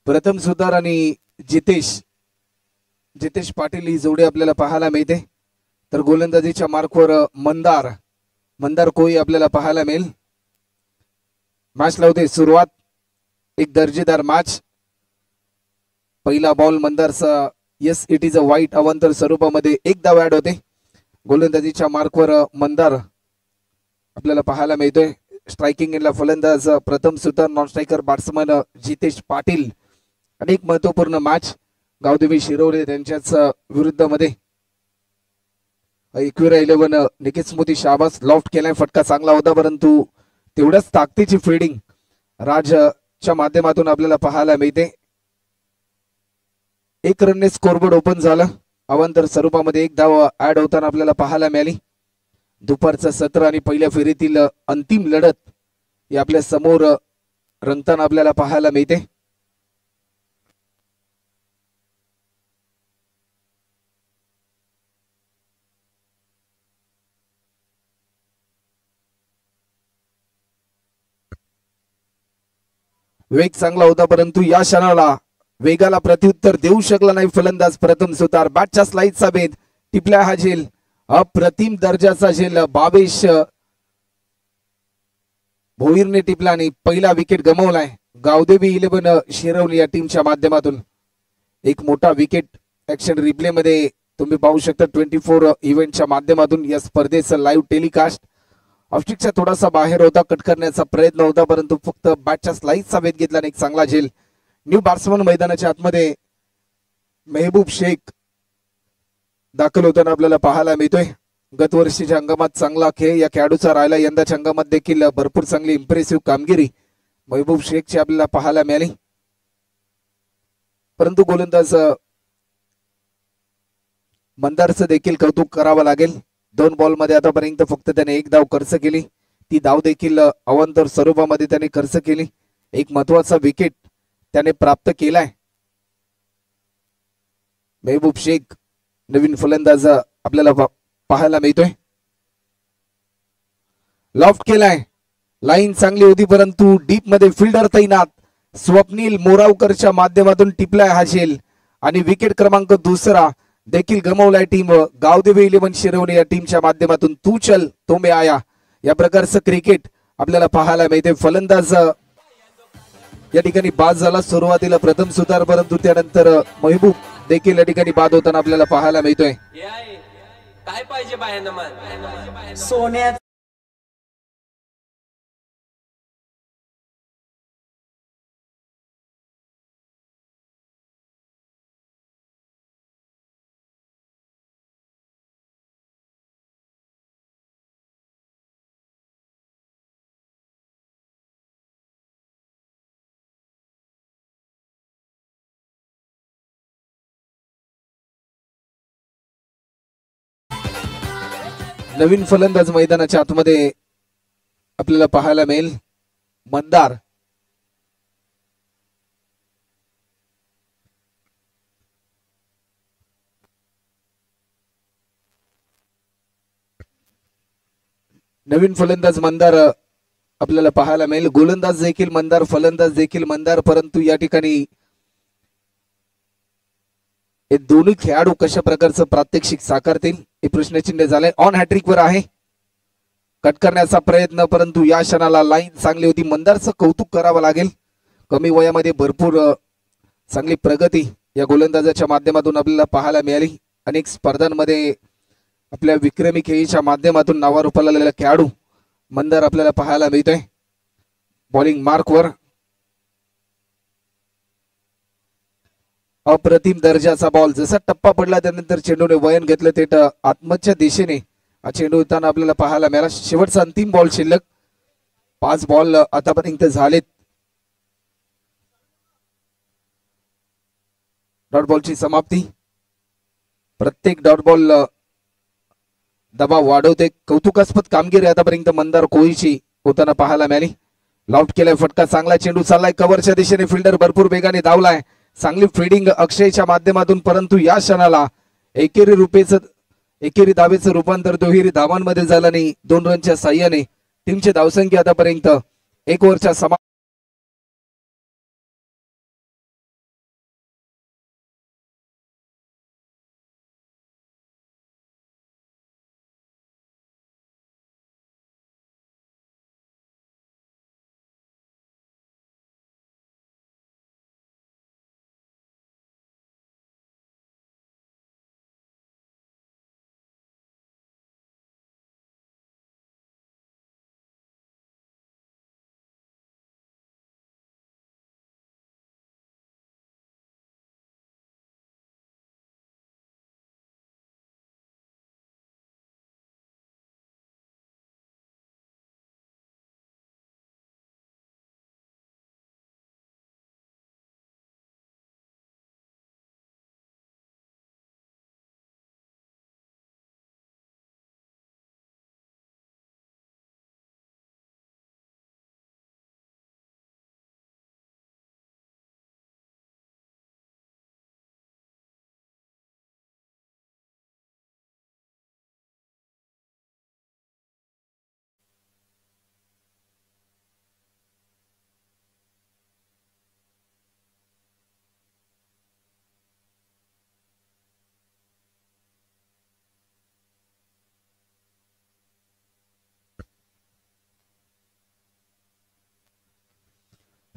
प्रथम सुतार आणि जितेश पाटील ही जोडी आपल्याला पाहायला मिळते। तर गोलंदाजीच्या मार्कवर मंदार कोई आपल्याला पाहायला मिळेल। मॅच लावते सुरुवात, एक दर्जेदार मॅच। पहिला बॉल मंदारचा, yes it is a wide, अवांतर स्वरूपामध्ये एक धाव ऍड होते। गोलंदाजीच्या मार्कवर मंदार आपल्याला पाहायला मिळतोय। स्ट्रायकिंग एंडला फलंदाज Pratham Sutar, non striker batsman Jitesh Patil. अनेक महत्वपूर्ण मॅच गावदेवी शिरवले त्यांच्याच विरुद्धमध्ये। इक्विरा 11 निकेत स्मृती शाबास, लॉफ्ट केलाय, फटका चांगला होता परंतु तेवढ्याच ताकदीची फिल्डिंग राजच्या माध्यमातून आपल्याला पाहायला मिळते। एक रनने स्कोरबोर्ड ओपन झालं। अवांतर स्वरूपामध्ये एक धाव ऍड होताना आपल्याला पाहायला मिळाली। दुपारचं सत्र आणि पहिल्या फेरीतील अंतिम लढत ही आपल्या समोर रंगताना आपल्याला पाहायला मिळते। वेग चांगला होता परंतु या क्षणाला वेगाला प्रत्युत्तर देऊ शकला नाही फलंदाज प्रथम सुतार। बॅटच्या स्लाइडचा भेद, टिपल्या हा झेल, अप्रतिम दर्जाचा झेल भावेश भोईरने टिपला आणि पहिला विकेट गमावलाय गावदेवी 11 शिरवली या टीमच्या माध्यमातून। एक मोठा विकेट ऍक्शन रिप्ले मध्ये तुम्ही पाहू शकता 24 इव्हेंटच्या माध्यमातून या स्पर्धेचं लाईव्ह टेलिकास्ट। ऑफस्टिकच्या थोडासा बाहेर होता, कट करण्याचा प्रयत्न होता परंतु फक्त बॅटच्या स्लाइसचा वेध घेतला आणि एक चांगला झेल। न्यू बॅट्समन मैदानाच्या आतमध्ये मेहबूब शेख दाखल होताना आपल्याला पाहायला मिळतोय। गत वर्षीच्या हंगामात चांगला खेळ या खेळाडूचा राहिला, यंदाच्या हंगामात देखील भरपूर चांगली इम्प्रेसिव्ह कामगिरी मेहबूब शेखची आपल्याला पाहायला मिळाली। परंतु गोलंदाज मंदारचं देखील कौतुक करावं लागेल। 2 बॉलमध्ये आतापर्यंत फक्त त्याने एक धाव खर्च केली, ती धाव देखील अवांतर स्वरूपामध्ये त्याने खर्च केली। एक महत्वाचा विकेट त्याने प्राप्त केलाय। मेहबूब शेख नवीन फलंदाज आपल्याला पाहायला मिळतोय। लॉफ्ट केलाय, लाईन चांगली होती परंतु डीप मध्ये फिल्डर तैनात स्वप्नील मोरावकरच्या माध्यमातून टिपलाय हा झेल आणि विकेट क्रमांक 2 देखील गमावलाय टीम गावदेवी 11 शिरवणे या टीमच्या माध्यमातून। तू चल तो मैं आया या प्रकारचं क्रिकेट आपल्याला पाहायला मिळते। फलंदाज या ठिकाणी बाद झाला सुरुवातीला प्रथम सुतार, परंतु त्यानंतर महबूब देखील या ठिकाणी बाद होताना आपल्याला पाहायला मिळतोय। काय पाहिजे बाहेर सोन्या नवीन फलंदाज मैदानाच्या आतमध्ये आपल्याला पाहायला मिळेल मंदार। नवीन फलंदाज मंदार आपल्याला पाहायला मिळेल। गोलंदाज देखील मंदार, फलंदाज देखील मंदार, परंतु या ठिकाणी हे दोन्ही खेळाडू कशा प्रकारचं प्रात्यक्षिक साकारतील हे प्रश्नचिन्ह झालंय। ऑन हॅट्रिक वर आहे, कट करण्याचा प्रयत्न परंतु या क्षणाला लाईन चांगली होती। मंदारचं कौतुक करावं लागेल, कमी वयामध्ये भरपूर चांगली प्रगती या गोलंदाजाच्या माध्यमातून आपल्याला पाहायला मिळाली। अनेक स्पर्धांमध्ये आपल्या विक्रमी खेळीच्या माध्यमातून नावारूपाला आलेला खेळाडू मंदार आपल्याला पाहायला मिळतोय। बॉलिंग मार्कवर अप्रतिम दर्जाचा बॉल, जसा टप्पा पडला त्यानंतर चेंडूने वयन घेतलं थेट आत्मच्या दिशेने हा चेंडू येताना आपल्याला पाहायला मिळाला। शेवटचा अंतिम बॉल शिल्लक, 5 बॉल आतापर्यंत झालेत। डॉट बॉलची समाप्ती, प्रत्येक डॉट बॉल दबाव वाढवते। कौतुकास्पद कामगिरी आतापर्यंत मंदार कोळीची होताना पाहायला मिळाली। लॉफ्ट केलाय, फटका चांगला, चेंडू चाललाय कव्हरच्या दिशेने, फिल्डर भरपूर वेगाने धावलाय, चांगली फिल्डिंग अक्षयच्या माध्यमातून, परंतु या क्षणाला एकेरी धावेचं रूपांतर दुहेरी धावांमध्ये झालं नाही। 2 रनच्या साह्याने टीमची धावसंख्या आतापर्यंत 1 ओव्हरच्या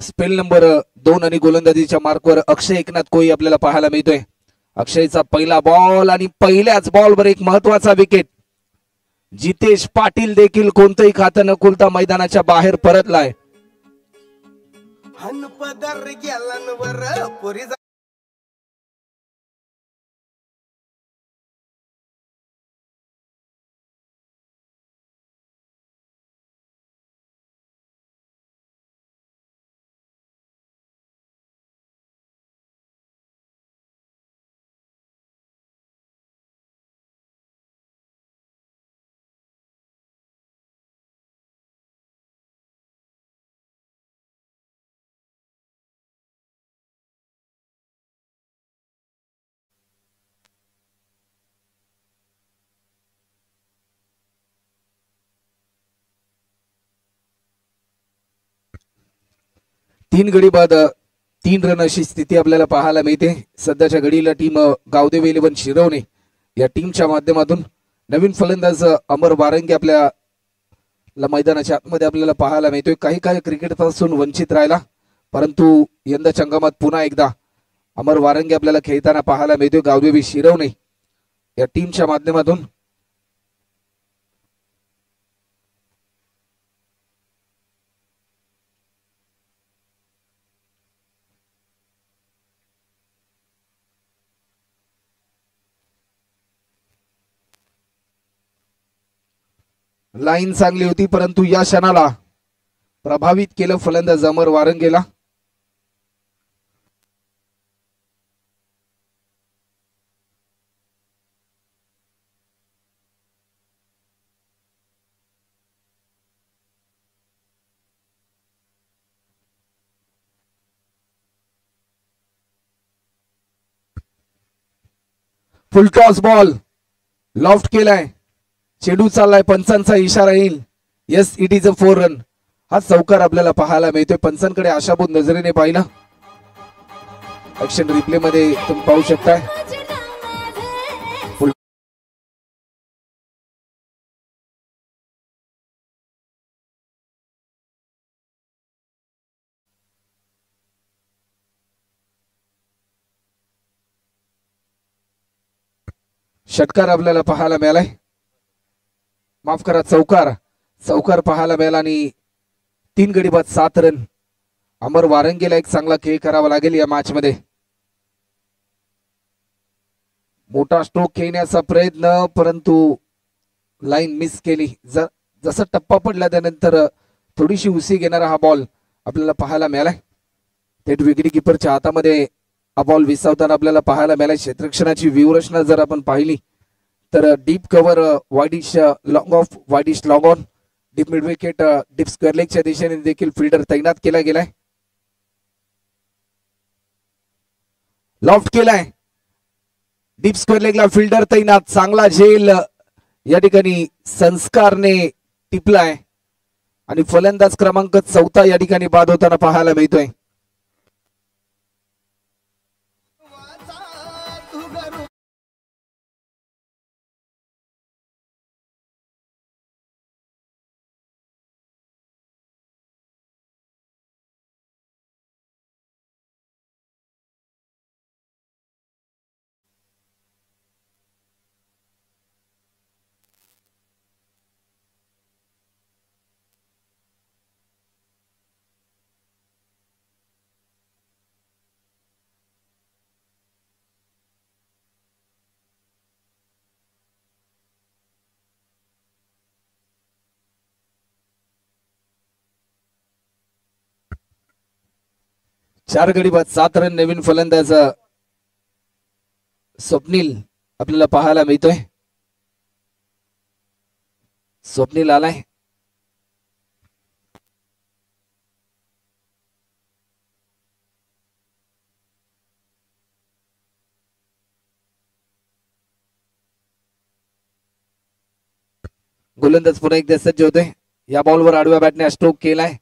स्पेल नंबर 2 आणि गोलंदाजीच्या मार्कवर अक्षय एकनाथ कोळी आपल्याला पाहायला मिळतोय. अक्षयचा पहिला बॉल आणि पहिल्याच बॉलवर एक महत्वाचा विकेट. जितेश पाटील देखील कोणतंही खातं न खोलता मैदानाच्या बाहेर परतलाय. तीन गडी बाद 3 रन अशी स्थिती आपल्याला पाहायला मिळते. सध्याच्या घडीला टीम गावदेवी 11 शिरवणे या टीमच्या माध्यमातून नवीन फलंदाज अमर वारंगे आपल्या मैदानाच्या आतमध्ये आपल्याला पाहायला मिळतोय. काही क्रिकेटपासून वंचित राहिला, परंतु यंदाच्या हंगामात पुन्हा एकदा अमर वारंगे आपल्याला खेळताना पाहायला मिळतोय गावदेवी शिरवणे या टीमच्या माध्यमातून. लाईन चांगली होती, परंतु या क्षणाला प्रभावित केलं फलंदाज अमर वारंगेला. फुल टॉस बॉल लॉफ्ट केलाय. चेडू चाललाय, पंचांचा इशारा येईल. Yes, it is a 4 run. हा चौकार आपल्याला पाहायला मिळतोय. पंचांकडे आशाभूत नजरेने पाहिलं. ऍक्शन रिप्ले मध्ये तुम्ही पाहू शकताय. षटकार आपल्याला पाहायला मिळालाय. माफ करा, चौकार पाहायला मिळाला आणि 3 गडी बाद 7 रन. अमर वारंगेला एक चांगला खेळ करावा लागेल या मॅच मध्ये. मोठा स्ट्रोक खेळण्याचा प्रयत्न, परंतु लाईन मिस केली. जसा टप्पा पडला त्यानंतर थोडीशी उसी घेणारा हा बॉल आपल्याला पाहायला मिळालाय. थेट विकेट किपरच्या हातामध्ये हा बॉल विसावताना आपल्याला पाहायला मिळालाय. क्षेत्ररक्षणाची व्यूहरचना जर आपण पाहिली तर deep cover, widish long off, widish long on, deep mid wicket, deep square लेगच्या दिशेने देखील फिल्डर तैनात केला गेलाय. लॉफ्ट केलाय, डीप स्क्वेअर लेगला फिल्डर तैनात. चांगला झेल या ठिकाणी संस्कारने टिपलाय आणि फलंदाज क्रमांक 4 या ठिकाणी बाद होताना पाहायला मिळतोय. चार गडी बाद 7 रन. नवीन फलंदाज स्वप्नील आपल्याला पाहायला मिळतोय. स्वप्नील आलाय. गोलंदाज पुन्हा एकदा सज्ज होतोय. या बॉलवर आडव्या बॅटने स्ट्रोक केलाय,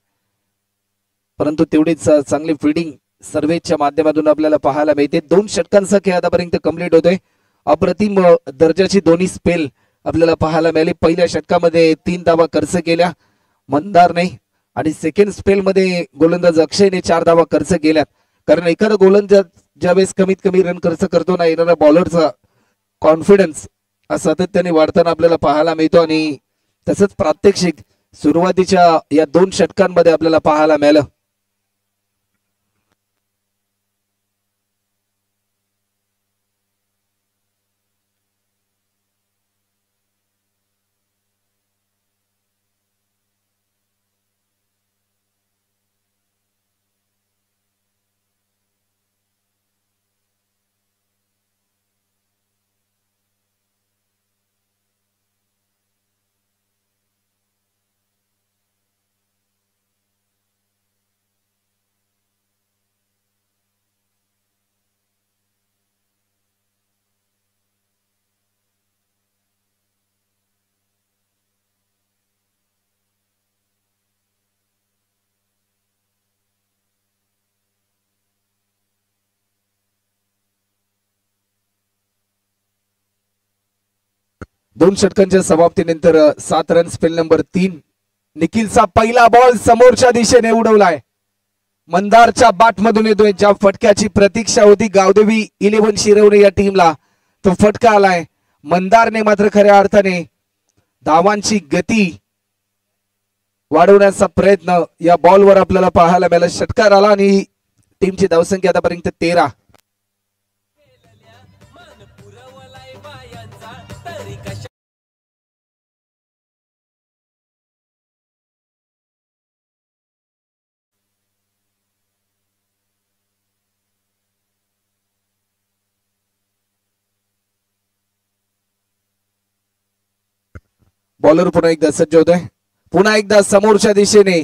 परंतु तेवढीच चांगली फिल्डिंग सर्वेच्या माध्यमातून आपल्याला पाहायला मिळते. 2 षटकांचा खेळ आतापर्यंत कंप्लीट होतोय. अप्रतिम दर्जाची दोन्ही स्पेल आपल्याला पाहायला मिळाली. पहिल्या षटकामध्ये 3 धावा खर्च केल्या मंदारने आणि सेकंड स्पेल मध्ये गोलंदाज अक्षयने 4 धावा खर्च केल्यात. कारण एखादा गोलंदाज ज्यावेळेस कमीत कमी रन खर्च करतो ना, येणारा बॉलरचा कॉन्फिडन्स सातत्याने वाढताना आपल्याला पाहायला मिळतो. आणि तसंच प्रात्यक्षिक सुरुवातीच्या या 2 षटकांमध्ये आपल्याला पाहायला मिळालं. दोन षटकांच्या समाप्तीनंतर 7 रन स्पेल नंबर 3. निखिलचा पहिला बॉल समोरच्या दिशेने उडवलाय. मंदारच्या बाट मधून येतोय. ज्या फटक्याची प्रतीक्षा होती गावदेवी 11 शिरवणे या टीमला, तो फटका आलाय. मंदारने मात्र खऱ्या अर्थाने धावांची गती वाढवण्याचा प्रयत्न या बॉलवर आपल्याला पाहायला मिळाला. षटकार आला आणि टीमची धावसंख्या आतापर्यंत 13. बॉलर पुन्हा एकदा सज्ज होत आहे. पुन्हा एकदा समोरच्या दिशेने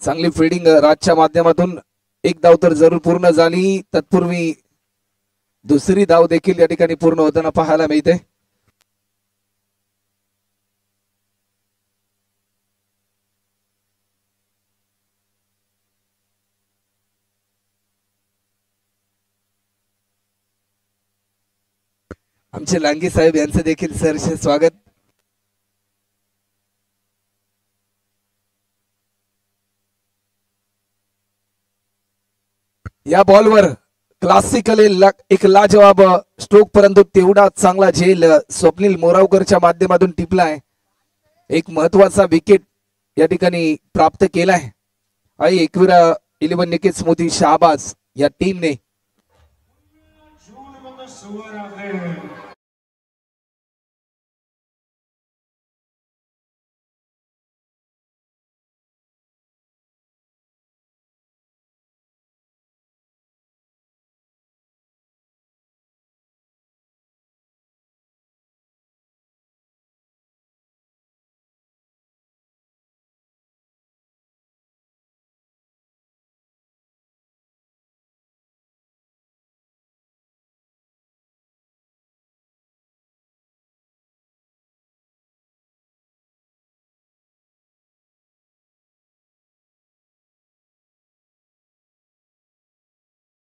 चांगली फिल्डिंग राजच्या माध्यमातून. एक धाव तर जरूर पूर्ण झाली. तत्पूर्वी दुसरी धाव देखील या ठिकाणी पूर्ण होताना पाहायला मिळते. आमचे लांगी साहेब यांचं देखील सहर्ष स्वागत. या बॉलवर क्लासिकल एक लाजवाब स्ट्रोक, परंतु तेवढा चांगला झेल स्वप्नील मोरावकरच्या माध्यमातून टिपलाय. एक महत्वाचा विकेट या ठिकाणी प्राप्त केलाय. आणि एकविरा 11 निकेत मोदी शाहबाज या टीमने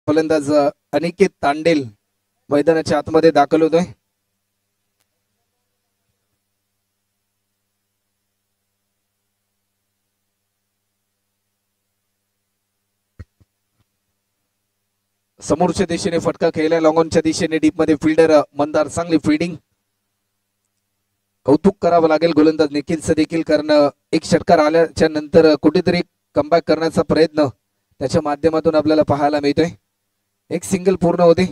फलंदाज अनिकेत तांडेल मैदानाच्या आतमध्ये दाखल होतोय. समोरच्या दिशेने फटका खेळला. लॉंगॉनच्या दिशेने डीप मध्ये फिल्डर मंदार. चांगली फिल्डिंग. कौतुक करावं लागेल गोलंदाज निखिलचं देखील, कारण एक षटकार आल्याच्या नंतर कुठेतरी कमबॅक करण्याचा प्रयत्न त्याच्या माध्यमातून आपल्याला पाहायला मिळतोय. एक सिंगल पूर्ण होते.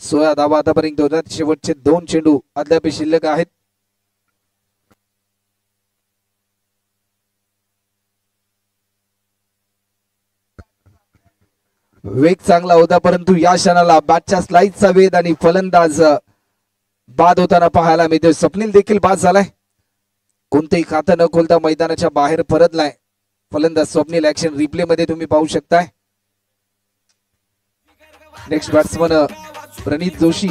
16 धावा आतापर्यंत होतात. शेवटचे 2 चेंडू अद्याप शिल्लक आहेत. वेग चांगला होता, परंतु या क्षणाला बॅटच्या स्लाइसचा वेध आणि फलंदाज बाद होताना पाहायला मिळतोय. स्वप्नील देखील बाद झालाय. कोणतेही खातं न खोलता मैदानाच्या बाहेर परतलाय फलंदाज स्वप्नील. ऍक्शन रिप्ले मध्ये तुम्ही पाहू शकताय. नेक्स्ट बॅट्समन प्रणित जोशी.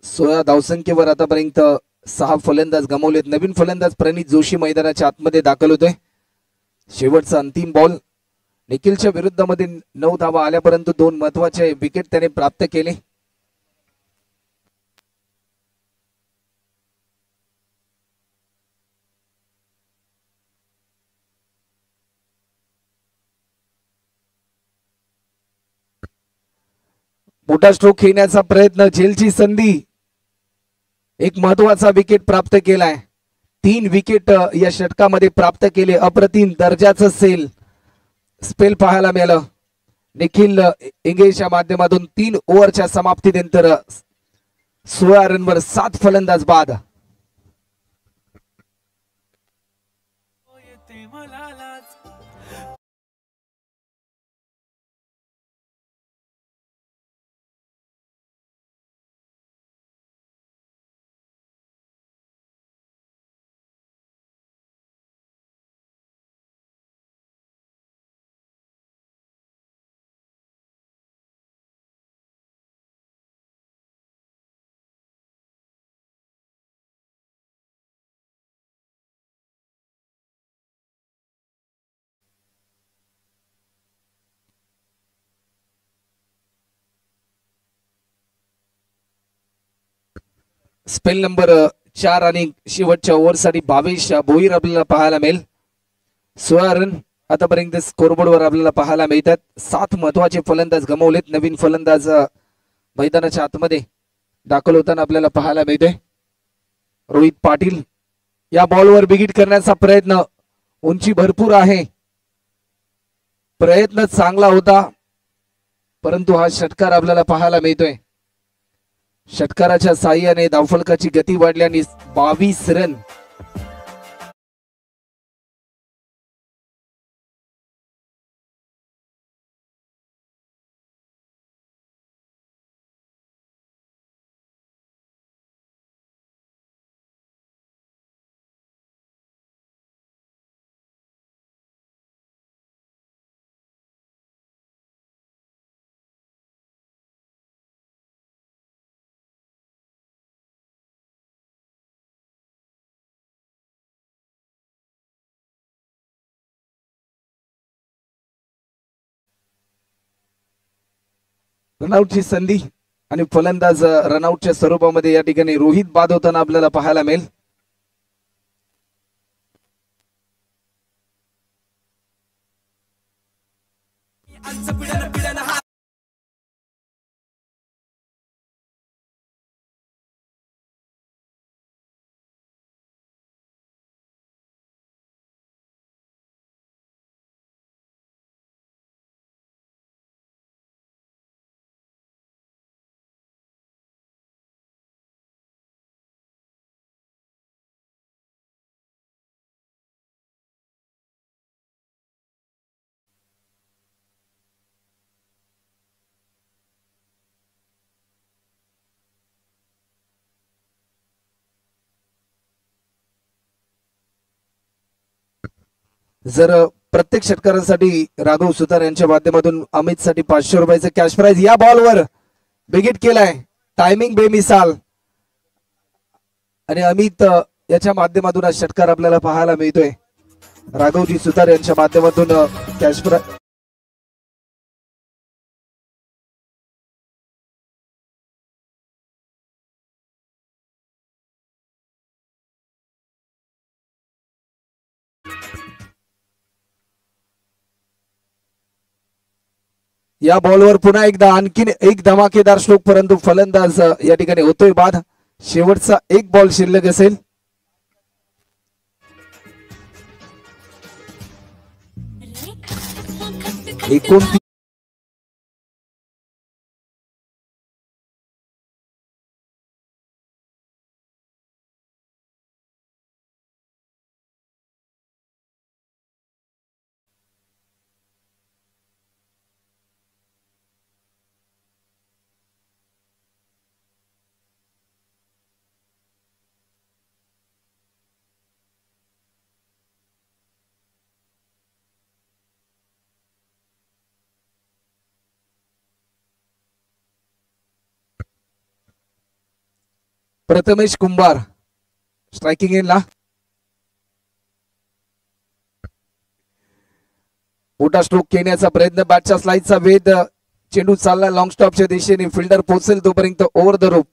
सोळा धावसंख्येवर आतापर्यंत 6 फलंदाज गमावलेत. नवीन फलंदाज प्रणित जोशी मैदानाच्या आतमध्ये दाखल होतोय. शेवटचा अंतिम बॉल. निखिलच्या विरुद्धमध्ये 9 धावा आल्या, परंतु 2 महत्वाचे विकेट त्याने प्राप्त केले. मोठा स्ट्रोक खेळण्याचा प्रयत्न, झेलची संधी, एक महत्वाचा विकेट प्राप्त केलाय. 3 विकेट या षटकामध्ये प्राप्त केले. अप्रतिम दर्जाचं स्पेल पाहायला मिळालं निखिल इंगेच्या माध्यमातून. 3 ओव्हरच्या समाप्तीनंतर 16 रनवर 7 फलंदाज बाद. स्पेल नंबर 4 आणि शेवटच्या ओव्हरसाठी 22 भोईर आपल्याला पाहायला मिळेल. 16 रन आतापर्यंत स्कोरबोर्डवर आपल्याला पाहायला मिळतात. 7 महत्वाचे फलंदाज गमावलेत. नवीन फलंदाज मैदानाच्या आतमध्ये दाखल होताना आपल्याला पाहायला मिळते. रोहित पाटील या बॉलवर बिगिट करण्याचा प्रयत्न, उंची भरपूर आहे, प्रयत्न चांगला होता, परंतु हा षटकार आपल्याला पाहायला मिळतोय. षटकाराच्या साह्याने धावफलकाची गती वाढल्याने 22 रन. रनआउटची संधी आणि फलंदाज रनआउटच्या स्वरूपामध्ये या ठिकाणी रोहित बाद होताना आपल्याला पाहायला मिळेल. जर प्रत्येक षटकारासाठी राघव सुतार यांच्या माध्यमातून अमित साठी 500 रुपयाचं कॅश प्राइज या बॉलवर बिगिट केलाय. टायमिंग बेमिसाल आणि अमित याच्या माध्यमातून हा षटकार आपल्याला पाहायला मिळतोय. राघवजी सुतार यांच्या माध्यमातून कॅश प्राइज या बॉलवर पुन्हा एकदा आणखीन एक धमाकेदार स्ट्रोक, परंतु फलंदाज या ठिकाणी होतोय बाद. शेवटचा एक बॉल शिल्लक असेल. प्रथमेश कुंभार स्ट्रायकिंग एनला. मोठा स्ट्रोक घेण्याचा प्रयत्न, बॅटच्या स्लाइडचा वेध, चेंडू चालला लॉंग स्टॉपच्या दिशेने, फिल्डर पोहोचेल तोपर्यंत ओव्हर द रोप.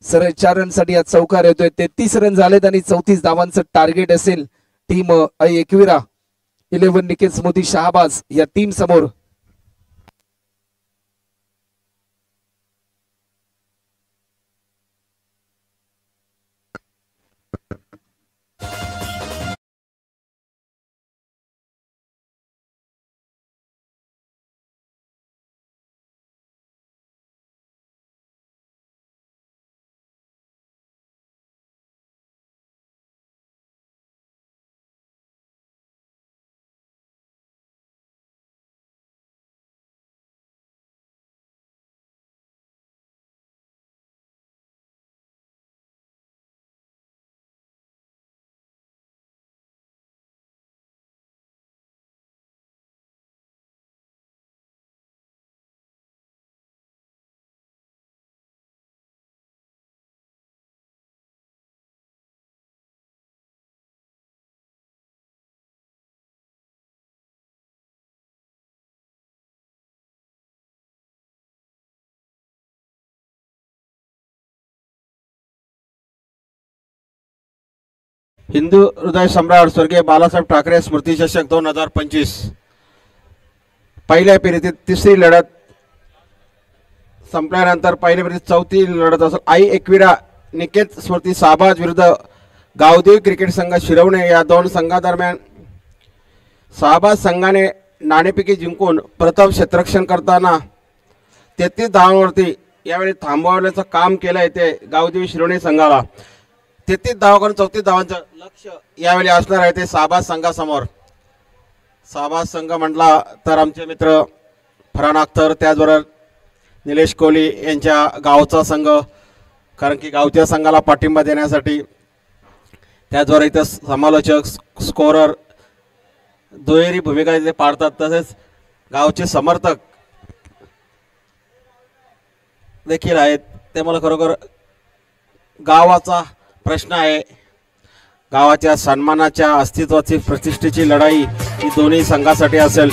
सरळ 4 रनसाठी आज चौकार येतोय. 33 रन झालेत आणि 34 धावांचं टार्गेट असेल टीम एकविरा 11 निकेत मोदी शहाबाज या टीम समोर. हिंदू हृदय सम्राट स्वर्गीय बाळासाहेब ठाकरे स्मृती चषक 2025 पहिल्या फेरीतील तिसरी लढत संपल्यानंतर पहिल्या फेरीत चौथी लढत असेल आई एकविरा निकेत स्मृती शहाबाज विरुद्ध गावदेवी क्रिकेट संघ शिरवणे. या दोन संघादरम्यान शहाबाज संघाने नाणेफेकी जिंकून प्रथम क्षेत्ररक्षण करताना 33 धावांवरती यावेळी थांबवण्याचं काम केलंय ते गावदेवी शिरवणे संघाला. 33 धावा करून 34 धावांचं लक्ष यावेळी असणार आहे ते शहाबाज संघासमोर. शहाबाज संघ म्हटला तर आमचे मित्र फरहान अख्तर, त्याचबरोबर निलेश कोहली यांच्या गावचा संघ, कारण की गावच्या संघाला पाठिंबा देण्यासाठी, त्याचबरोबर इथं समालोचक स्कोरर दुहेरी भूमिका इथे पाळतात. तसेच गावचे समर्थक देखील आहेत. त्यामुळे खरोखर गावाचा प्रश्न आहे. गावाच्या सन्मानाच्या अस्तित्वाची प्रतिष्ठेची लढाई ही दोन्ही संघासाठी असेल.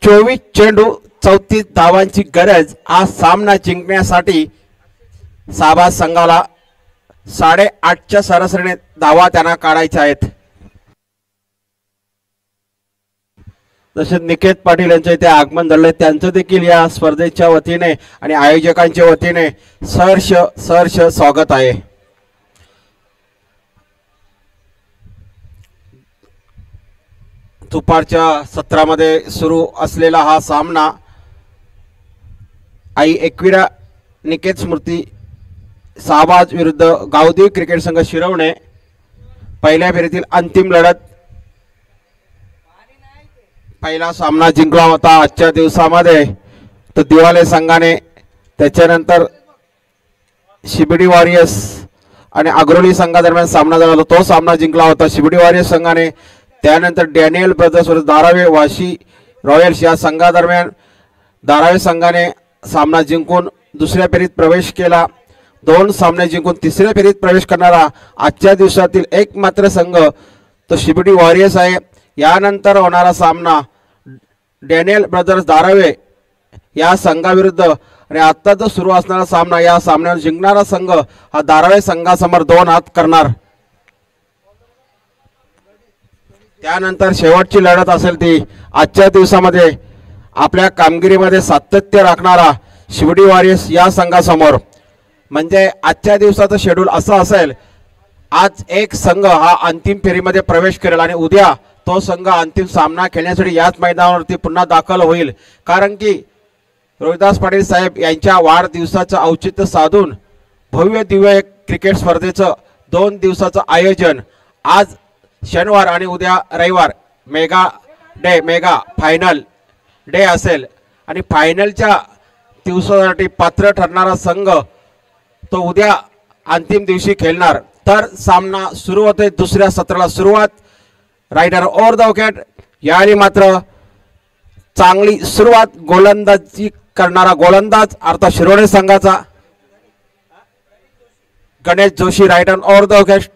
चोवीस चेंडू 34 धावांची गरज. आज सामना जिंकण्यासाठी शहाबाज संघाला 8.5च्या सरासरीने धावा त्यांना काढायच्या आहेत. तसेच निकेत पाटील यांचे इथे आगमन झाले, त्यांचं देखील या स्पर्धेच्या वतीने आणि आयोजकांच्या वतीने सहर्ष स्वागत आहे. दुपारच्या सत्रामध्ये सुरू असलेला हा सामना आई एकविरा निकेत स्मृती शहाबाज विरुद्ध गावदेवी क्रिकेट संघ शिरवणे. पहिल्या फेरीतील अंतिम लढत. पहिला सामना जिंकला होता आजच्या दिवसामध्ये तर दिवाले संघाने, त्याच्यानंतर शिबडी वॉरियर्स आणि अग्रोली संघादरम्यान सामना झाला होता, तो सामना जिंकला होता शिबडी वॉरियर्स संघाने. त्यानंतर डॅनियल ब्रदर्स विरुद्ध धारावे वाशी रॉयल्स या संघादरम्यान धारावे संघाने सामना जिंकून दुसऱ्या फेरीत प्रवेश केला. 2 सामने जिंकून तिसऱ्या फेरीत प्रवेश करणारा आजच्या दिवसातील एकमात्र संघ तो शिबडी वॉरियर्स आहे. यानंतर होणारा सामना डॅनियल ब्रदर्स धारावे या संघाविरुद्ध आणि आता जो सुरू असणारा सामना, या सामन्यावर जिंकणारा संघ हा धारावे संघासमोर 2 हात करणार. त्यानंतर शेवटची लढत असेल ती आजच्या दिवसामध्ये आपल्या कामगिरीमध्ये सातत्य राखणारा शिवडी वॉरियर्स या संघासमोर. म्हणजे आजच्या दिवसाचं शेड्यूल असं असेल, आज एक संघ हा अंतिम फेरीमध्ये प्रवेश करेल आणि उद्या तो संघ अंतिम सामना खेळण्यासाठी याच मैदानावरती पुन्हा दाखल होईल. कारण की रोहिदास पाटील साहेब यांच्या वाढदिवसाचं औचित्य साधून भव्य दिव्य क्रिकेट स्पर्धेचं 2 दिवसाचं आयोजन आज शनिवार आणि उद्या रविवार मेगा फायनल डे असेल आणि फायनलच्या दिवसासाठी पात्र ठरणारा संघ तो उद्या अंतिम दिवशी खेळणार। तर सामना सुरू होते, दुसऱ्या सत्राला सुरुवात। रायडर ओव्हर द विकेट यावेळी मात्र चांगली सुरुवात गोलंदाजी करणारा गोलंदाज अर्थात शिरोळे संघाचा Ganesh Joshi rider over the wicket.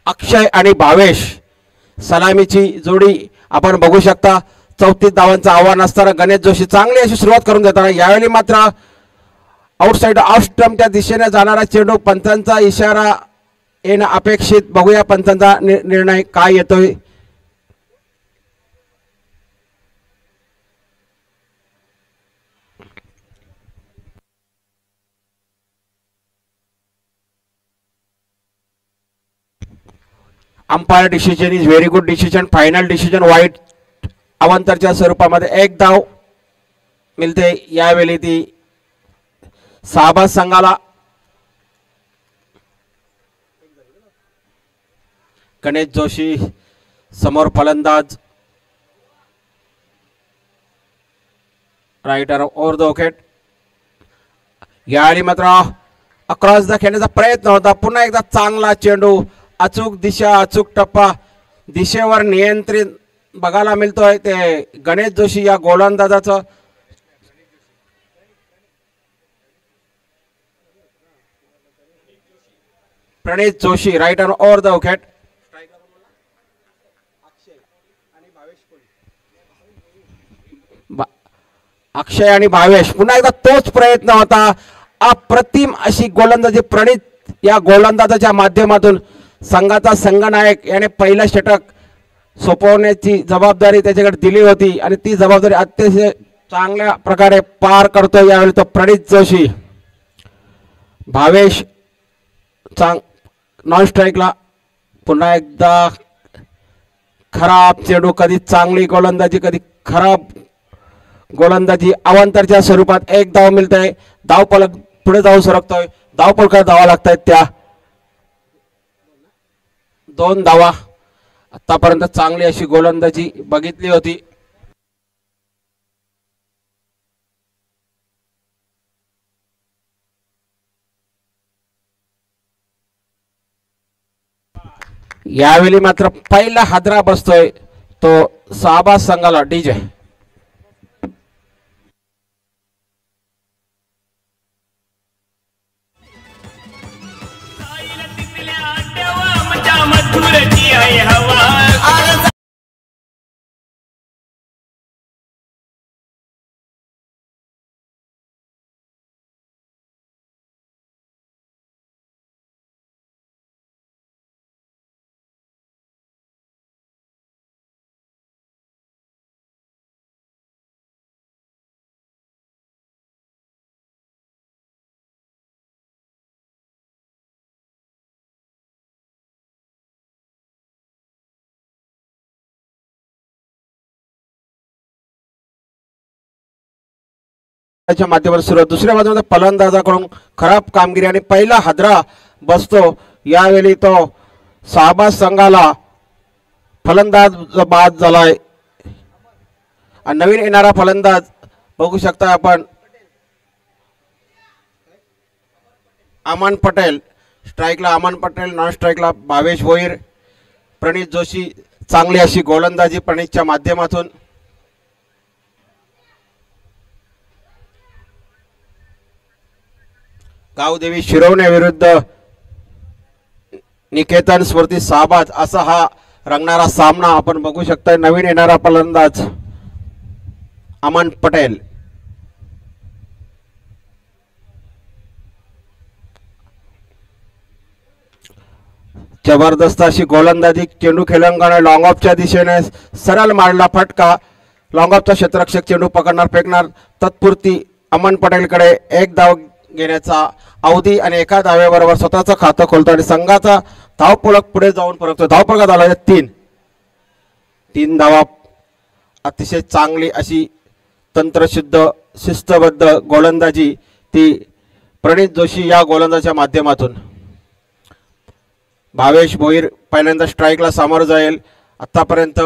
Akshay आणि भावेश सलामीची जोडी आपण बघू शकता। 34 धावांचं आव्हान असताना गणेश जोशी चांगली अशी सुरुवात करून देताना यावेळी मात्र आउटसाइड ऑफ स्टंपच्या दिशेने जाणारा चेंडू, पंचांचा इशारा येणं अपेक्षित। बघूया पंचांचा निर्णय काय येतोय। Umpire decision is very good decision. Final decision वाईट अवंतरच्या स्वरूपामध्ये एक धाव मिळते। यावेळी ती साबाद संघाला। गणेश जोशी समोर फलंदाज रायडर ओव्हर द विकेट। यावेळी मात्र अक्रॉस द खेळण्याचा प्रयत्न होता। पुन्हा एकदा चांगला चेंडू, अचूक दिशा, अचूक टप्पा, दिशेवर नियंत्रण बघायला मिळतोय ते गणेश जोशी या गोलंदाजाचं। Praneet Joshi rider over the wicket. Akshay आणि भावेश, पुन्हा एकदा तोच प्रयत्न होता। अप्रतिम अशी गोलंदाजी प्रणीत या गोलंदाजाच्या माध्यमातून संघाचा संघनायक याने पहिला षटक सोपवण्याची जबाबदारी त्याच्याकडे दिली होती आणि ती जबाबदारी अतिशय चांगल्या प्रकारे पार करतो यावेळी तो प्रणीत जोशी। भावेश नॉन स्ट्राईकला, पुन्हा एकदा खराब चेंडू, कधी चांगली गोलंदाजी कधी खराब गोलंदाजी। अवांतरच्या स्वरूपात एक धाव मिळतंय। धावफलक पुढे जाऊ सरकतोय। धावफलकात धावा लागतायत त्या 2 धावा। आतापर्यंत चांगली अशी गोलंदाजी बघितली होती। यावेळी मात्र पहिला हादरा बसतोय तो साबाद संघाला। डीजे माध्यमातून सुरुवात। दुसऱ्या बाजूला फलंदाजाकडून खराब कामगिरी आणि पहिला हादरा बसतो। यावेळी तो साबाद संघाला फलंदाज बाद झालाय आणि नवीन येणारा फलंदाज बघू शकता आपण अमन पटेल। स्ट्राईकला अमन पटेल, नॉन स्ट्राईकला भावेश भोईर। प्रणीत जोशी चांगली अशी गोलंदाजी प्रणीतच्या माध्यमातून। गावदेवी शिरवणे विरुद्ध निकेतन स्मृती साबाद असा हा रंगणारा सामना आपण बघू शकता। नवीन येणारा फलंदाज अमन पटेल। जबरदस्त अशी गोलंदाजी, चेंडू खेळंगाने लॉंग ऑफच्या दिशेने सरळ मारला फटका। लॉंग ऑफचा क्षेत्ररक्षक चेंडू पकडणार फेकणार। तत्पुरती अमन पटेलकडे एक धाव घेण्याचा अवधी आणि एका धावेबरोबर स्वतःचं खातं खोलतो आणि संघाचा धावफलक पुढे जाऊन परततो। धावफलकात आला 3 धावा। अतिशय चांगली अशी तंत्रशुद्ध शिस्तबद्ध गोलंदाजी ती प्रणीत जोशी या गोलंदाजाच्या माध्यमातून। भावेश भोईर पहिल्यांदा स्ट्राईकला सामोरं जाईल. आतापर्यंत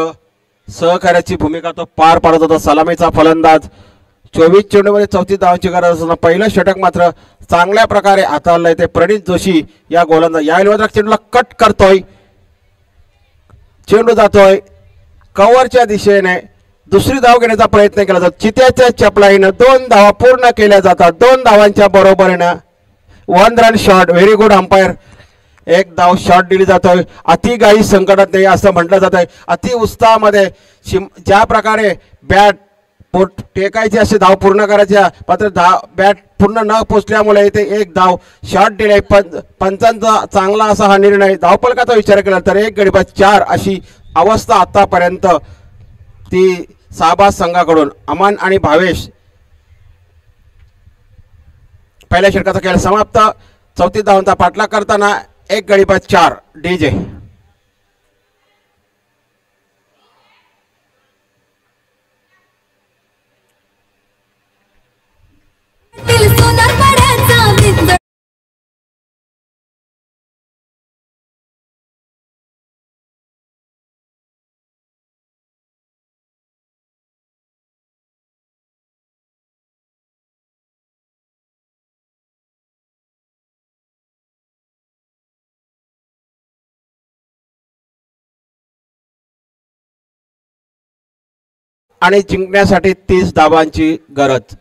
सहकार्याची भूमिका तो पार पाडत होता. सलामीचा फलंदाज. 24 चेंडूमध्ये 34 धावांची गरज असताना पहिलं षटक मात्र चांगल्या प्रकारे हाताळलंय ते प्रणित जोशी या गोलंदाज. यावेळी मात्र चेंडूला कट करतोय. चेंडू जातोय कव्हरच्या दिशेने. दुसरी धाव घेण्याचा प्रयत्न केला जातो. चित्याच्या चपलाईनं 2 धावा पूर्ण केल्या जातात. 2 धावांच्या बरोबरीनं 1 run shot. Very good umpire. 1 धाव शॉट दिली जातोय. अति घाई संकटात नाही असं म्हटलं जात आहे. अति उत्साहामध्ये ज्या प्रकारे बॅट टेकायची असे धाव पूर्ण करायच्या मात्र बॅट पूर्ण न पोचल्यामुळे इथे 1 धाव शॉट दिले. पंचांचा चांगला असा हा निर्णय. धावफलकाचा विचार केला तर 1 गडी बाद 4 अशी अवस्था आतापर्यंत ती साबाद संघाकडून. अमन आणि भावेश. पहिल्या षटकाचा खेळ समाप्त. 34 धावांचा पाठलाग करताना 1 गडी बाद 4. डीजे आणि जिंकण्यासाठी 30 धावांची गरज.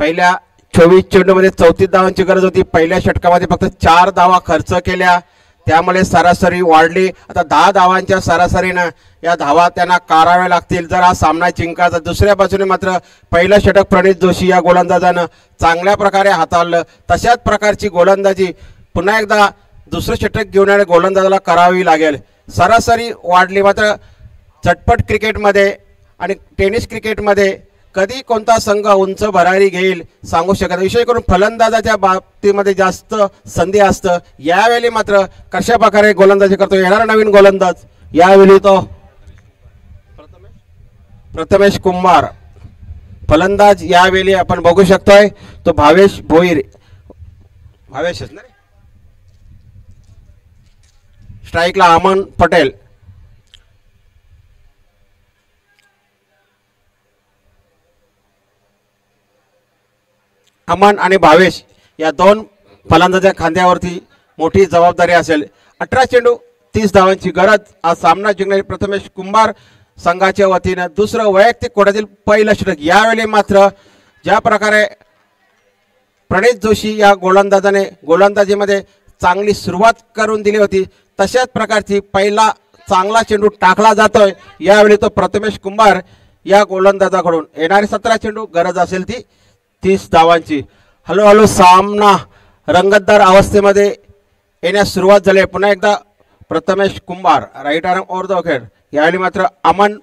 पहिल्या 24 चेंडूमध्ये 34 धावांची गरज होती. पहिल्या षटकामध्ये फक्त 4 धावा खर्च केल्या त्यामुळे सरासरी वाढली. आता 10 धावांच्या सरासरीनं या धावा त्यांना काढाव्या लागतील जर हा सामना जिंकायचा. दुसऱ्या बाजूने मात्र पहिलं षटक प्रणित जोशी या गोलंदाजानं चांगल्या प्रकारे हाताळलं. तशाच प्रकारची गोलंदाजी पुन्हा एकदा दुसरं षटक घेऊन येणाऱ्या गोलंदाजाला करावी लागेल. सरासरी वाढली. मात्र झटपट क्रिकेटमध्ये आणि टेनिस क्रिकेटमध्ये कधी कोणता संघ उंच भरारी घेईल सांगू शकत. विशेष करून फलंदाजाच्या बाबतीमध्ये जास्त संधी असतं. यावेळी मात्र कशा प्रकारे गोलंदाजी करतो येणारा नवीन गोलंदाज. यावेळी तो प्रथमेश कुंभार फलंदाज. यावेळी आपण बघू शकतोय तो भावेश भोईर. भावेशच ना. स्ट्राईकला अमन पटेल. अमन आणि भावेश या 2 फलंदाजाच्या खांद्यावरती मोठी जबाबदारी असेल. 18 चेंडू 30 धावांची गरज. आज सामना जिंकणारे प्रथमेश कुंभार संघाच्या वतीनं दुसरं वैयक्तिक कोट्यातील पहिलं षटक. यावेळी मात्र ज्या प्रकारे प्रणित जोशी या गोलंदाजाने गोलंदाजीमध्ये चांगली सुरुवात करून दिली होती तशाच प्रकारची पहिला चांगला चेंडू टाकला जातोय. यावेळी तो प्रथमेश कुंभार या गोलंदाजाकडून. येणारे 17 चेंडू गरज असेल ती 30 धावांची. हळूहळू सामना रंगतदार अवस्थेमध्ये येण्यास सुरुवात झाली. पुन्हा एकदा Prathamesh Kumbhar right arm over the wicket. यावेळी मात्र अमन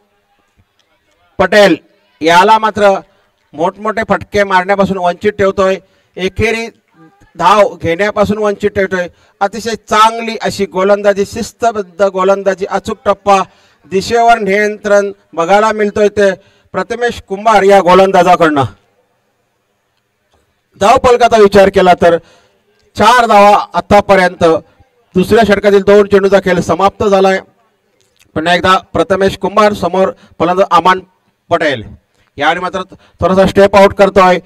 पटेल याला मात्र मोठमोठे फटके मारण्यापासून वंचित ठेवतोय. एकेरी धाव घेण्यापासून वंचित ठेवतोय. अतिशय चांगली अशी गोलंदाजी, शिस्तबद्ध गोलंदाजी, अचूक टप्पा, दिशेवर नियंत्रण बघायला मिळतोय ते प्रथमेश कुंभार या गोलंदाजाकडनं. धाव फलकाचा विचार केला तर 4 धावा आतापर्यंत. दुसऱ्या षटकातील 2 चेंडूचा खेळ समाप्त झालाय. पुन्हा एकदा प्रथमेश कुंभार समोर फलंदाज अमन पटेल. यावेळी मात्र थोडासा स्टेप आउट करतोय.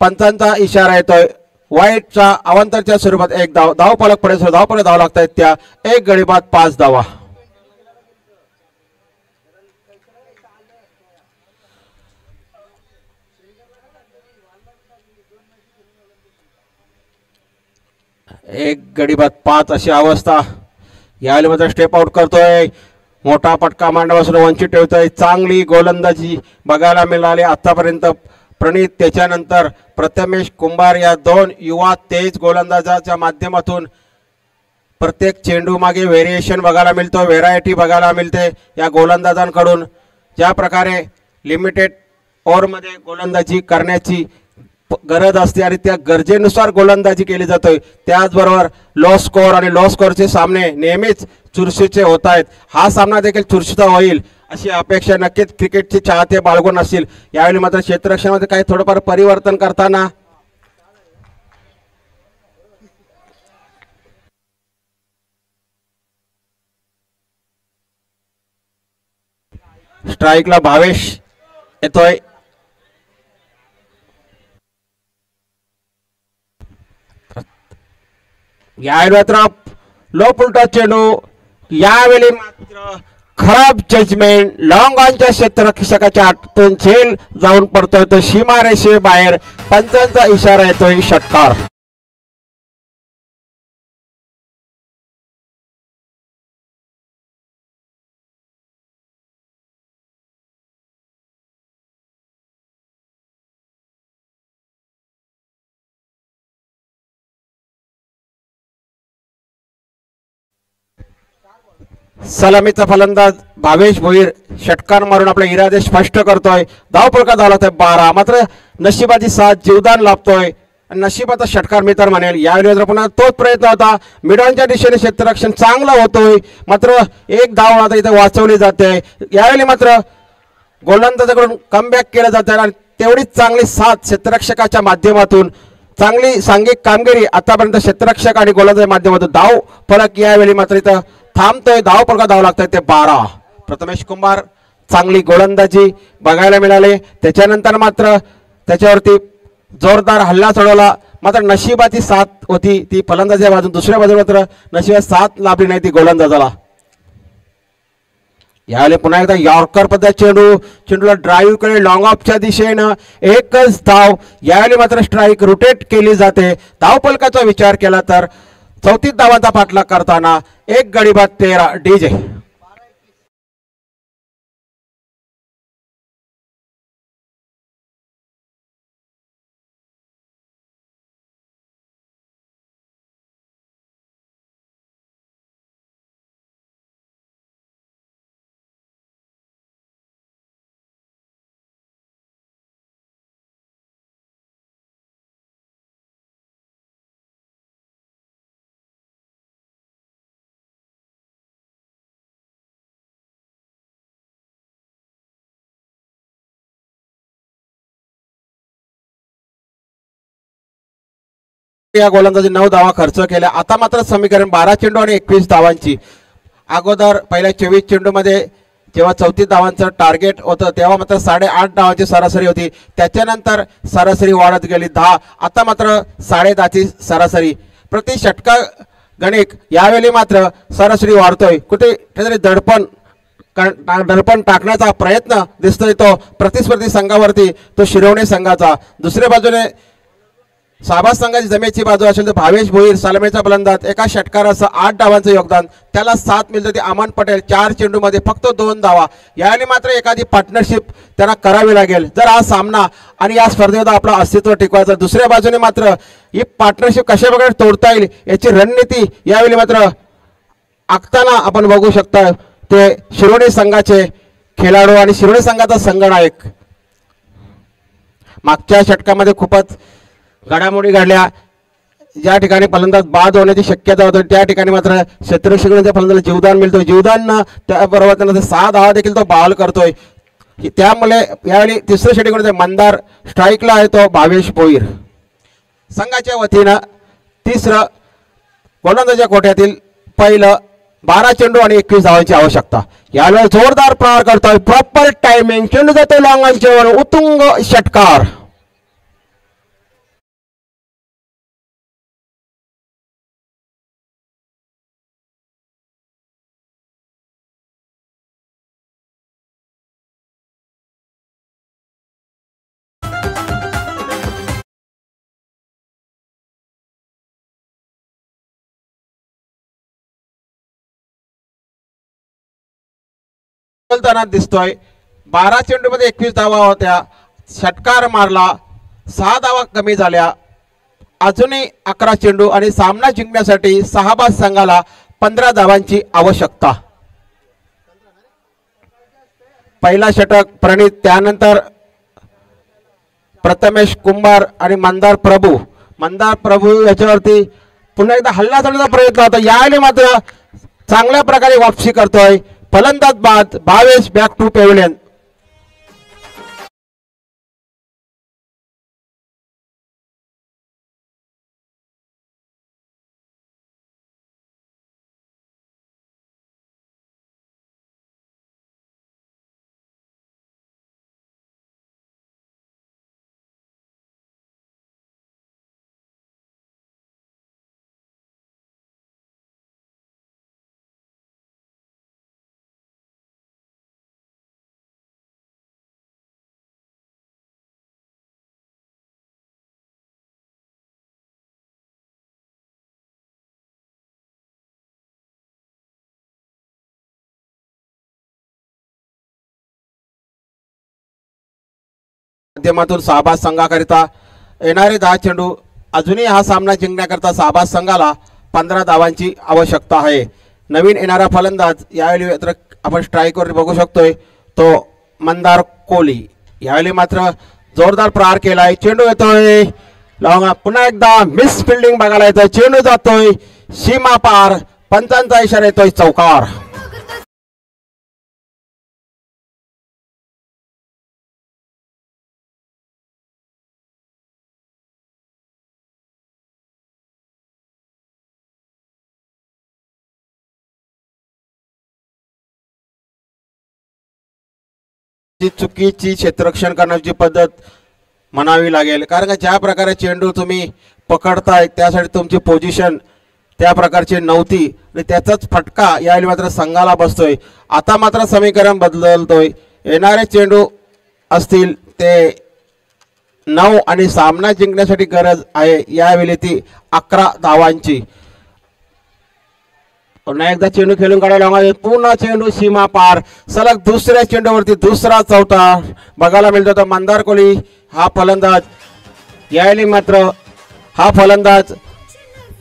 पंचांचा इशारा येतोय. वाईटच्या अवांतरच्या स्वरूपात 1 धाव. धाव फलक पडेल. धाव फलक धाव लागतायत त्या 1 गडी बाद 5 धावा. एक गडी बाद 5 अशी अवस्था. यावेळी मात्र स्टेप आउट करतोय. मोठा फटका मारण्यापासून वंचित ठेवतोय. चांगली गोलंदाजी बघायला मिळाली आतापर्यंत. प्रणित त्याच्यानंतर प्रथमेश कुंभार या 2 युवा तेज गोलंदाजाच्या माध्यमातून प्रत्येक चेंडू मागे व्हेरिएशन बघायला मिळतो. व्हेरायटी बघायला मिळते या गोलंदाजांकडून. ज्या प्रकारे लिमिटेड ओव्हरमध्ये गोलंदाजी करण्याची गरज असते आणि त्या गरजेनुसार गोलंदाजी केली जाते. त्याचबरोबर लो स्कोअर आणि लो स्कोअरचे सामने नेहमीच चुरशीचे होत आहेत. हा सामना देखील चुरशीचा होईल अशी अपेक्षा नक्कीच क्रिकेटचे चाहते बाळगून असतील. यावेळी मात्र क्षेत्ररक्षणामध्ये काही थोडंफार परिवर्तन करताना स्ट्राईकला भावेश येतोय. यावेळी मात्र लो पुलटा चेंडू, यावेळी मात्र खराब जजमेंट, लॉंग ऑनच्या क्षेत्ररक्षकाच्या हातून झेल जाऊन पडतोय तो सीमारेषे बाहेर. पंचांचा इशारा येतोय षटकार. सलामीचा फलंदाज भावेश भोईर षटकार मारून आपला इरादे स्पष्ट करतोय. धावपळका धावला तर 12, मात्र नशिबाची साथ जीवदान लाभतोय. नशिबाचा षटकार मी तर म्हणेल. यावेळी पुन्हा तोच प्रयत्न होता, मिडॉनच्या दिशेने क्षेत्ररक्षण चांगलं होतोय, मात्र एक धाव आता इथे वाचवली जाते. यावेळी मात्र गोलंदाजाकडून कमबॅक केलं जातं आणि तेवढीच चांगली साथ क्षेत्ररक्षकाच्या माध्यमातून, चांगली सांघिक कामगिरी आतापर्यंत क्षेत्ररक्षक आणि गोलंदाजाच्या माध्यमातून. धाव फलक यावेळी मात्र इथं थांबतोय. धाव फलक धाव लागतोय ते 12. प्रथमेश कुमार चांगली गोलंदाजी बघायला मिळाली. त्याच्यानंतर मात्र त्याच्यावरती जोरदार हल्ला चढवला, मात्र नशिबाची साथ होती ती फलंदाजाच्या बाजून. दुसऱ्या बाजूला मात्र नशिबाची साथ लाभली नाही ती गोलंदाजाला. यावेळी पुन्हा एकदा यॉर्कर पद्धत चेंडूला ड्राईव्ह कडे लॉंग ऑफच्या दिशेनं एकच धाव. यावेळी मात्र स्ट्राईक रोटेट केली जाते. धावफलकाचा विचार केला तर 34 धावांचा पाठलाग करताना एक गडी बाद 13 डीजे. या गोलंदाजी 9 धावा खर्च केल्या. आता मात्र समीकरण 12 चेंडू आणि 21 धावांची. अगोदर पहिल्या 24 चेंडूमध्ये जेव्हा 34 धावांचं टार्गेट होतं तेव्हा मात्र 8.5 धावांची सरासरी होती. त्याच्यानंतर सरासरी वाढत गेली 10. आता मात्र 10.5ची सरासरी. प्रति षटका गणिक यावेळी मात्र सरासरी वाढतोय. कुठेतरी दडपण टाकण्याचा प्रयत्न दिसतोय तो प्रतिस्पर्धी संघावरती, तो शिरवणे संघाचा. दुसऱ्या बाजूने शाहबाज संघाची जमेची बाजू असेल तर भावेश भोईर सलामीचा फलंदाज, एका षटकारासह 8 धावांचं योगदान. त्याला साथ मिळते ती अमन पटेल 4 चेंडूमध्ये फक्त 2 धावा. याने मात्र एखादी पार्टनरशिप त्यांना करावी लागेल जर हा सामना आणि या स्पर्धेत आपलं अस्तित्व टिकवायचं. दुसऱ्या बाजूने मात्र ही पार्टनरशिप कशा प्रकारे तोडता येईल याची रणनीती यावेळी मात्र आखताना आपण बघू शकता ते शिरोडे संघाचे खेळाडू आणि शिरोडे संघाचा संघनायक. मागच्या षटकामध्ये खूपच घडामोडी घडल्या. ज्या ठिकाणी फलंदाज बाद होण्याची शक्यता होती त्या ठिकाणी मात्र क्षेत्ररक्षकाच्या फलंदाजाला जीवदान मिळतो. जीवदान त्याबरोबर त्यांना 6 धावा देखील तो बहाल करतोय. त्यामुळे यावेळी तिसऱ्या षटकामध्ये मंदार स्ट्राईकला आहे तो भावेश भोईर. संघाच्या वतीनं तिसरं गोलंदाजाच्या कोट्यातील पहिलं 12 चेंडू आणि 21 धावांची आवश्यकता. यावेळी जोरदार प्रहार करतोय, प्रॉपर टायमिंग, चेंडू जातो लॉंग ऑनच्यावर, उत्तुंग षटकार. दिसतोय 12 चेंडू मध्ये 21 धावा होत्या. षटकार मारला, 6 धावा कमी झाल्या. अजूनही 11 चेंडू आणि सामना जिंकण्यासाठी शाहबाज संघाला 15 धावांची आवश्यकता. पहिला षटक प्रणित, त्यानंतर प्रथमेश कुंभार आणि मंदार प्रभू याच्यावरती पुन्हा एकदा हल्ला चढवण्याचा प्रयत्न होता. यावेळी मात्र चांगल्या प्रकारे वापसी करतोय फलंदाज बाद. Bhavesh back to pavilion. माध्यमातून शाहबाज संघाकरिता येणारे 10 चेंडू अजूनही हा सामना जिंकण्याकरता शाहबाज संघाला 15 धावांची आवश्यकता आहे. नवीन येणारा फलंदाज यावेळी आपण स्ट्राईकवर बघू शकतोय तो मंदार कोहली. यावेळी मात्र जोरदार प्रहार केलाय. चेंडू येतोय लॉंग, पुन्हा एकदा मिस फिल्डिंग बघायला येतोय. चेंडू जातोय सीमा पार, पंचांचा इशारा येतोय चौकार. चुकीची क्षेत्ररक्षण करण्याची पद्धत म्हणावी लागेल, कारण का ज्या प्रकारे चेंडू तुम्ही पकडताय त्यासाठी तुमची पोझिशन त्या प्रकारची नव्हती आणि त्याचाच फटका यावेळी मात्र संघाला बसतोय. आता मात्र समीकरण बदलतोय. येणारे चेंडू असतील ते 9 आणि सामना जिंकण्यासाठी गरज आहे यावेळी ती 11 धावांची. पुन्हा एकदा चेंडू खेळून काढायला हवा. पुन्हा चेंडू सीमा पार, सलग दुसऱ्या चेंडूवरती दुसरा चौथा बघायला मिळतो. तर मंदार कोहली हा फलंदाज यावेळी मात्र हा फलंदाज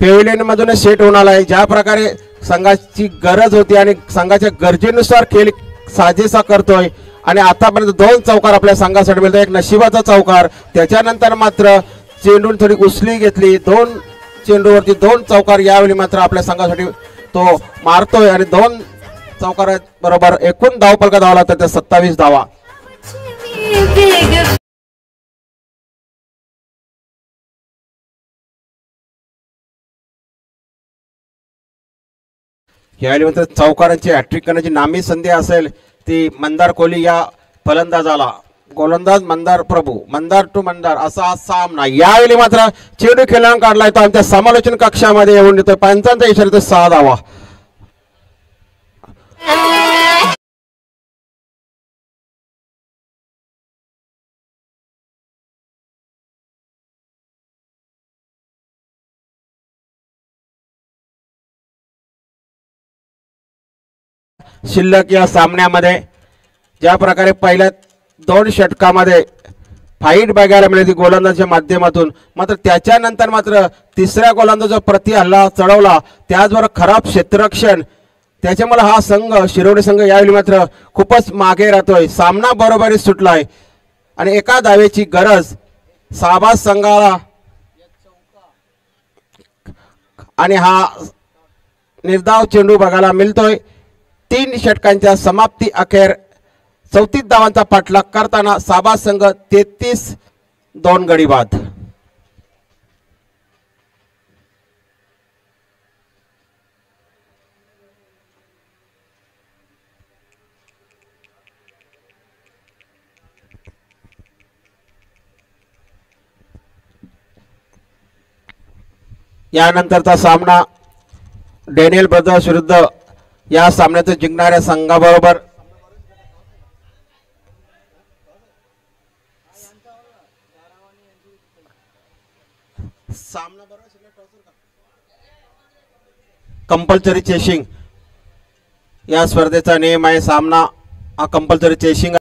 पेव्हिलियन मधून सेट होणार आहे. ज्या प्रकारे संघाची गरज होती आणि संघाच्या गरजेनुसार खेळ साजेसा करतोय आणि आतापर्यंत 2 चौकार आपल्या संघासाठी मिळतो. एक नशिबाचा चौकार, त्याच्यानंतर मात्र चेंडून थोडी उसली घेतली. 2 चेंडूवरती 2 चौकार यावेळी मात्र आपल्या संघासाठी तो मारतोय आणि 2 चौकार बरोबर एकूण धावफलक धावला तर त्या 27 धावा. यावेळी मात्र चौकारांची हॅट्रिक करण्याची नामी संधी असेल ती मंदार कोहली या फलंदाजाला. गोलंदाज मंदार प्रभू, मंदार टू मंदार असा हा सामना. यावेळी मात्र चेंडू खेळून काढला येतो आमच्या समालोचन कक्षामध्ये येऊन येतो. पंचांचा इशारा येतो 6 धावा. शिल्लक या सामन्यामध्ये ज्या प्रकारे पहिल्या 2 षटकामध्ये फाईट बघायला मिळाली गोलंदाजाच्या माध्यमातून, मात्र त्याच्यानंतर मात्र तिसऱ्या गोलंदाजाचा प्रति हल्ला चढवला, त्याचबरोबर खराब क्षेत्ररक्षण, त्याच्यामुळे हा संघ शिरोडे संघ यावेळी मात्र खूपच मागे राहतोय. सामना बरोबरी सुटलाय आणि एका धावेची गरज शाहबाज संघाला आणि हा निर्धाव चेंडू बघायला मिळतोय. 3 षटकांच्या समाप्ती अखेर 34 धावांचा पाठलाग करताना शाहबाज संघ 33-2 गडी बाद. यानंतरचा सामना डॅनियल ब्रदर्स विरुद्ध या सामन्यात जिंकणाऱ्या संघाबरोबर कंपल्सरी चेसिंग या स्पर्धेचा नियम आहे. सामना हा कंपल्सरी चेसिंग